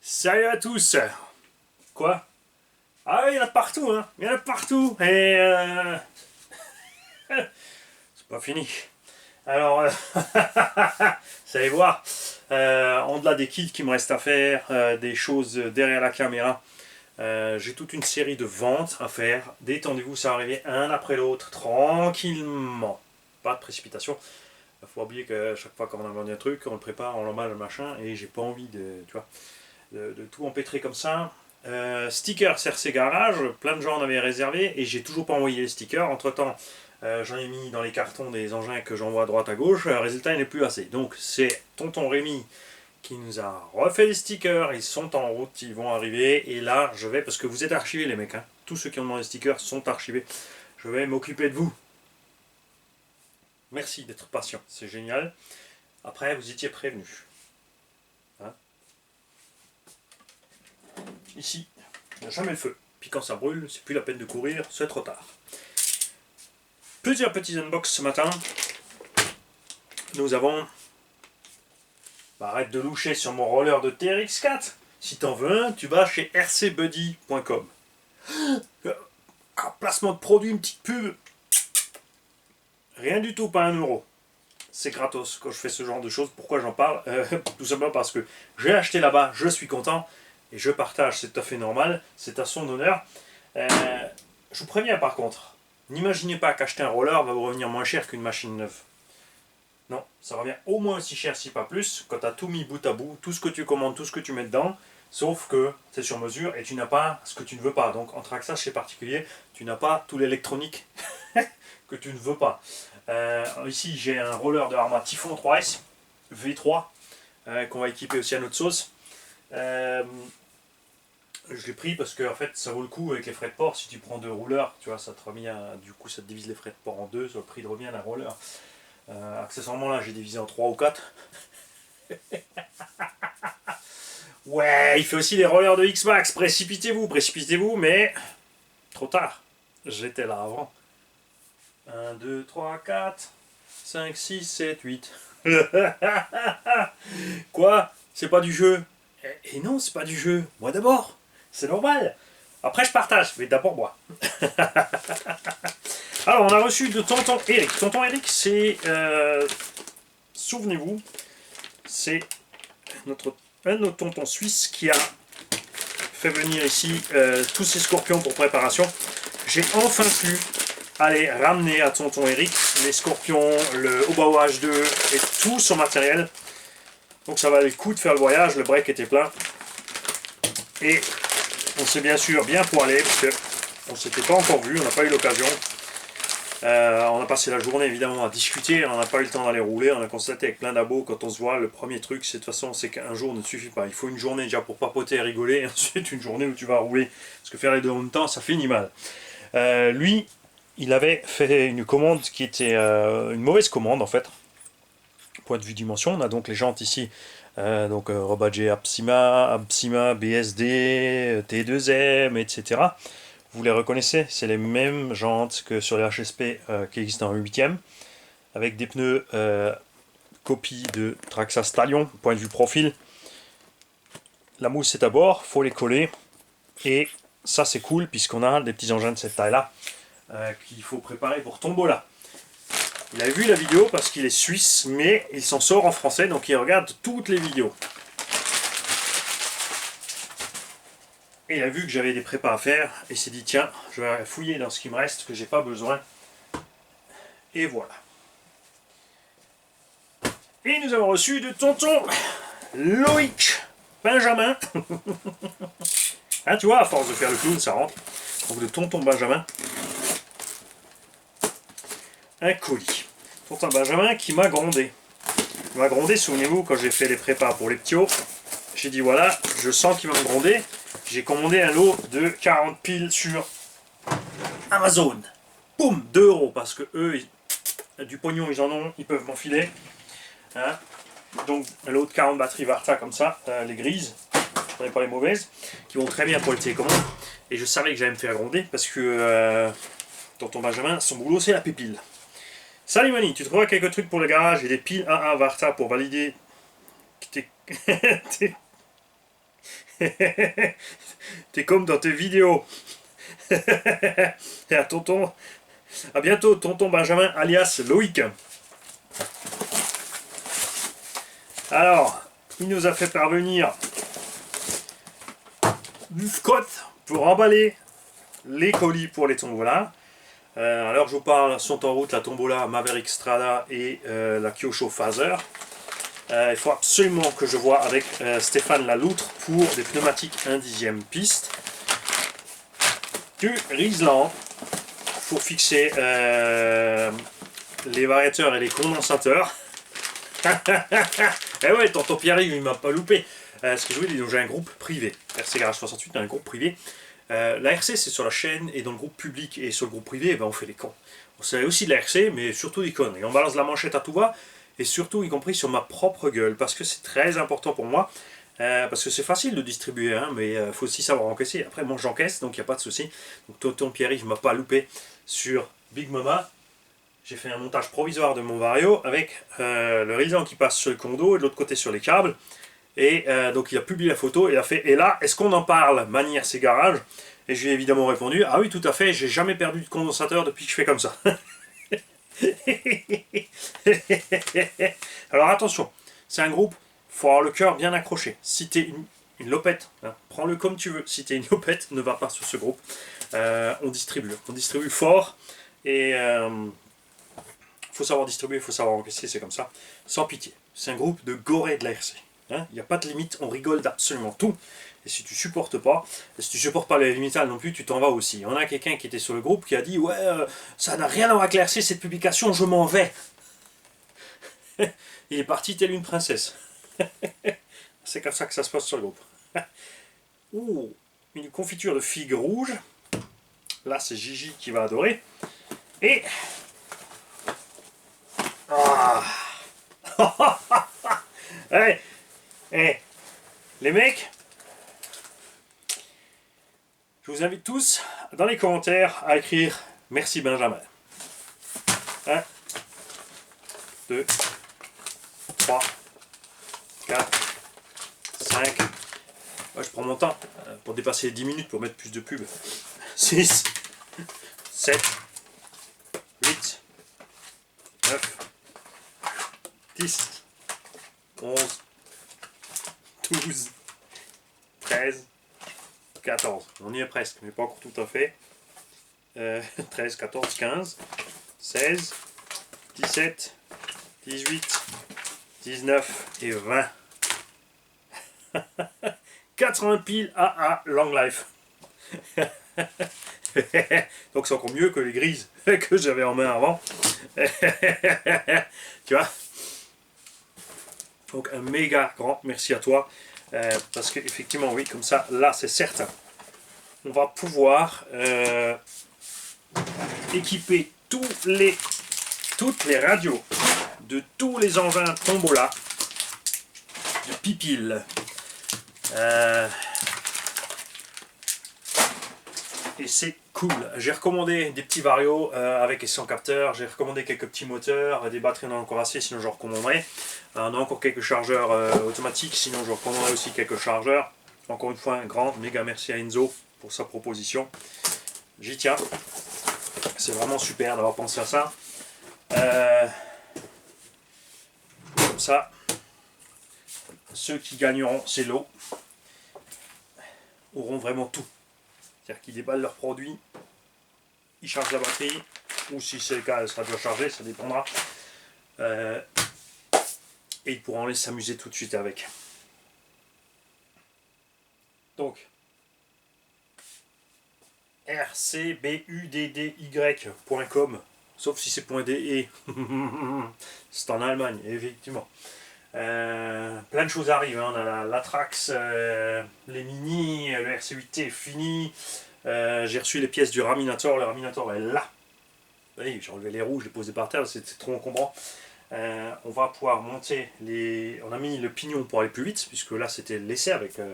Salut à tous. Quoi? Ah, il y en a partout, hein. Il y en a partout. Et c'est pas fini. Alors, vous allez voir. En-delà des kits qui me restent à faire, des choses derrière la caméra, j'ai toute une série de ventes à faire. Détendez-vous, ça va arriver un après l'autre, tranquillement. Pas de précipitation. Il faut oublier que chaque fois qu'on a vendu un truc, on le prépare, on l'emballe, le machin, et j'ai pas envie de, tu vois, de tout empêtrer comme ça. Stickers CRC Garage, plein de gens en avaient réservé et j'ai toujours pas envoyé les stickers. Entre temps, j'en ai mis dans les cartons des engins que j'envoie à droite à gauche. Résultat, il n'est plus assez. Donc, c'est tonton Rémi qui nous a refait les stickers. Ils sont en route, ils vont arriver. Et là, je vais, parce que vous êtes archivés, les mecs, hein. Tous ceux qui ont demandé les stickers sont archivés. Je vais m'occuper de vous. Merci d'être patient, c'est génial. Après, vous étiez prévenus. Hein? Ici, il n'y a jamais le feu. Puis quand ça brûle, c'est plus la peine de courir, c'est trop tard. Plusieurs petits unbox ce matin. Nous avons... Bah, arrête de loucher sur mon roller de TRX4. Si t'en veux un, tu vas chez rcbuddy.com. Placement de produit, une petite pub. Rien du tout, pas 1€. C'est gratos quand je fais ce genre de choses. Pourquoi j'en parle? Tout simplement parce que j'ai acheté là-bas, je suis content. Et je partage, c'est tout à fait normal, c'est à son honneur. Je vous préviens par contre, n'imaginez pas qu'acheter un roller va vous revenir moins cher qu'une machine neuve. Non, ça revient au moins aussi cher, si pas plus, quand tu as tout mis bout à bout, tout ce que tu commandes, tout ce que tu mets dedans, sauf que c'est sur mesure et tu n'as pas ce que tu ne veux pas. Donc en traçage chez particulier, tu n'as pas tout l'électronique que tu ne veux pas. Ici j'ai un roller de Arma Typhon 3S V3 qu'on va équiper aussi à notre sauce. Je l'ai pris parce que en fait ça vaut le coup avec les frais de port. Si tu prends 2 rouleurs, tu vois, ça te revient, du coup ça te divise les frais de port en 2 sur le prix de revient d'un roller. Accessoirement là j'ai divisé en 3 ou 4. Ouais, il fait aussi les rollers de X-Max. Précipitez-vous, mais trop tard. J'étais là avant. 1, 2, 3, 4, 5, 6, 7, 8. Quoi? C'est pas du jeu? Et non, c'est pas du jeu. Moi d'abord. C'est normal. Après, je partage, mais d'abord moi. Alors, on a reçu de Tonton Eric. Tonton Eric, c'est... souvenez-vous, c'est un de nos tontons suisses qui a fait venir ici tous ces scorpions pour préparation. J'ai enfin pu aller ramener à Tonton Eric les scorpions, le Obao H2 et tout son matériel. Donc ça valait le coup de faire le voyage, le break était plein. Et on s'est bien sûr bien poilé parce qu'on ne s'était pas encore vu, on n'a pas eu l'occasion. On a passé la journée évidemment à discuter, on n'a pas eu le temps d'aller rouler, on a constaté avec plein d'abos quand on se voit, le premier truc c'est de toute façon c'est qu'un jour ne suffit pas. Il faut une journée déjà pour papoter et rigoler, et ensuite une journée où tu vas rouler. Parce que faire les deux en même temps ça finit mal. Lui, il avait fait une commande qui était une mauvaise commande en fait. Point de vue dimension, on a donc les jantes ici. Donc Robadger Absima, BSD, T2M, etc. Vous les reconnaissez, c'est les mêmes jantes que sur les HSP qui existent en 8ème, avec des pneus copie de Traxa Stallion, point de vue profil. La mousse est à bord, faut les coller, et ça c'est cool puisqu'on a des petits engins de cette taille-là qu'il faut préparer pour Tombola. Il a vu la vidéo parce qu'il est suisse, mais il s'en sort en français, donc il regarde toutes les vidéos. Et il a vu que j'avais des prépas à faire, et il s'est dit tiens, je vais fouiller dans ce qui me reste, que j'ai pas besoin. Et voilà. Et nous avons reçu de tonton Loïc Benjamin. Hein, tu vois, à force de faire le clown, ça rentre. Donc de tonton Benjamin. Un colis. Tonton Benjamin qui m'a grondé. Il m'a grondé, souvenez-vous, quand j'ai fait les prépas pour les ptios. J'ai dit voilà, je sens qu'il va me gronder. J'ai commandé un lot de 40 piles sur Amazon. Boum, 2€, parce que eux, du pognon, ils en ont, ils peuvent m'enfiler. Hein, donc un lot de 40 batteries Varta comme ça, les grises, je ne pas les mauvaises, qui vont très bien pour les télécommandes. Et je savais que j'allais me faire gronder parce que tonton Benjamin, son boulot c'est la pépile. Salut Mani, tu trouveras quelques trucs pour le garage et des piles AA Varta pour valider tes T'es comme dans tes vidéos. Et à tonton, à bientôt, tonton Benjamin alias Loïc. Alors, il nous a fait parvenir du Scott pour emballer les colis pour les tombolas. Alors je vous parle, sont en route la tombola Maverick Strada et la Kyosho Phaser. Il faut absolument que je vois avec Stéphane Laloutre pour des pneumatiques 1/10 piste. Du Riesland pour fixer les variateurs et les condensateurs. Eh ouais, tonton Pierre-Yves, il m'a pas loupé. Ce que je voulais dire, j'ai un groupe privé. RC Garage 68, un groupe privé. La RC, c'est sur la chaîne et dans le groupe public. Et sur le groupe privé, eh ben, on fait les cons. On fait aussi de la RC, mais surtout des conneries. On balance la manchette à tout va. Et surtout, y compris sur ma propre gueule. Parce que c'est très important pour moi. Parce que c'est facile de distribuer, hein, mais il faut aussi savoir encaisser. Après, moi, j'encaisse, donc il n'y a pas de souci. Donc, tonton Pierre-Yves ne m'a pas loupé sur Big Mama. J'ai fait un montage provisoire de mon Vario avec le Riesland qui passe sur le condo et de l'autre côté sur les câbles. Et donc il a publié la photo et il a fait « Et là, est-ce qu'on en parle, manière ces garages ?» Et je lui ai évidemment répondu « Ah oui, tout à fait, j'ai jamais perdu de condensateur depuis que je fais comme ça. » Alors attention, c'est un groupe, il faut avoir le cœur bien accroché. Si t'es une lopette, hein, prends-le comme tu veux. Si t'es une lopette, ne va pas sur ce groupe. On distribue fort et faut savoir distribuer, il faut savoir encaisser, c'est comme ça, sans pitié. C'est un groupe de gorées de la RC. Il n'y a pas de limite, on rigole d'absolument tout. Et si tu supportes pas, et si tu supportes pas les limitales non plus, tu t'en vas aussi. On a quelqu'un qui était sur le groupe qui a dit « Ouais, ça n'a rien à voir avec la RC, cette publication, je m'en vais. » Il est parti telle une princesse. C'est comme ça que ça se passe sur le groupe. Ouh, une confiture de figues rouges. Là, c'est Gigi qui va adorer. Et... Ah. Hey, hey, les mecs, je vous invite tous dans les commentaires à écrire merci Benjamin. 1, 2, 3, 4, 5. Ouais, je prends mon temps pour dépasser les 10 minutes pour mettre plus de pubs. 6, 7, 8, 9, 10, 11, 12, 13, 14. On y est presque, mais pas encore tout à fait. 13, 14, 15, 16, 17, 18, 19 et 20. 80 piles AA Long Life. Donc c'est encore mieux que les grises que j'avais en main avant. Tu vois? Donc un méga grand merci à toi. Parce que effectivement oui, comme ça, là c'est certain. On va pouvoir équiper toutes les radios de tous les engins tombola de Pipil. Et c'est cool. J'ai recommandé des petits varios avec et sans capteur. J'ai recommandé quelques petits moteurs, des batteries non encore assez, sinon je recommanderais. On a encore quelques chargeurs automatiques, sinon je recommanderais aussi quelques chargeurs. Encore une fois, un grand méga merci à Enzo pour sa proposition. J'y tiens. C'est vraiment super d'avoir pensé à ça. Comme ça, ceux qui gagneront, c'est l'eau, auront vraiment tout. C'est-à-dire qu'ils déballent leurs produits, ils chargent la batterie, ou si c'est le cas, elle sera déjà chargée, ça dépendra. Et ils pourront aller s'amuser tout de suite avec. Donc, rcbuddy.com, sauf si c'est .de. C'est en Allemagne, effectivement. Plein de choses arrivent, hein. On a l'Atrax, les Mini, le RC8T est fini. J'ai reçu les pièces du Raminator, le Raminator est là. Oui, j'ai enlevé les roues, je les posais par terre, c'est trop encombrant. On va pouvoir monter les... On a mis le pignon pour aller plus vite, puisque là c'était l'essai avec la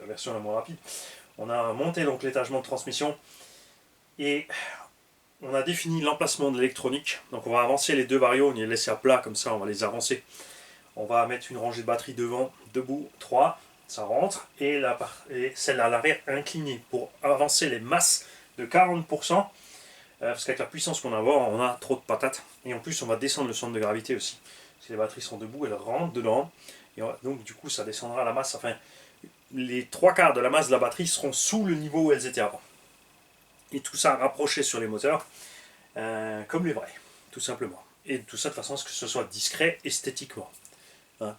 version la moins rapide. On a monté donc l'étagement de transmission et on a défini l'emplacement de l'électronique. Donc on va avancer les deux varios, on y est laissé à plat comme ça, on va les avancer. On va mettre une rangée de batteries devant, debout, 3, ça rentre, et celle à l'arrière inclinée pour avancer les masses de 40%, parce qu'avec la puissance qu'on a, on a trop de patates, et en plus on va descendre le centre de gravité aussi. Si les batteries sont debout, elles rentrent dedans, et donc du coup ça descendra la masse, enfin les 3/4 de la masse de la batterie seront sous le niveau où elles étaient avant. Et tout ça rapproché sur les moteurs, comme les vrais, tout simplement. Et tout ça de façon à ce que ce soit discret esthétiquement. Hein.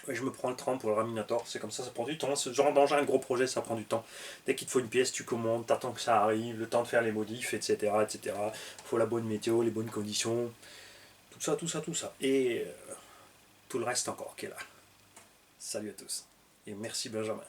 Ouais, je me prends le temps pour le Raminator, c'est comme ça prend du temps. Ce genre d'engin, un gros projet, ça prend du temps. Dès qu'il te faut une pièce, tu commandes, t'attends que ça arrive, le temps de faire les modifs, etc. etc. Il faut la bonne météo, les bonnes conditions, tout ça, tout ça, tout ça. Et tout le reste encore qui est là. Salut à tous. Et merci Benjamin.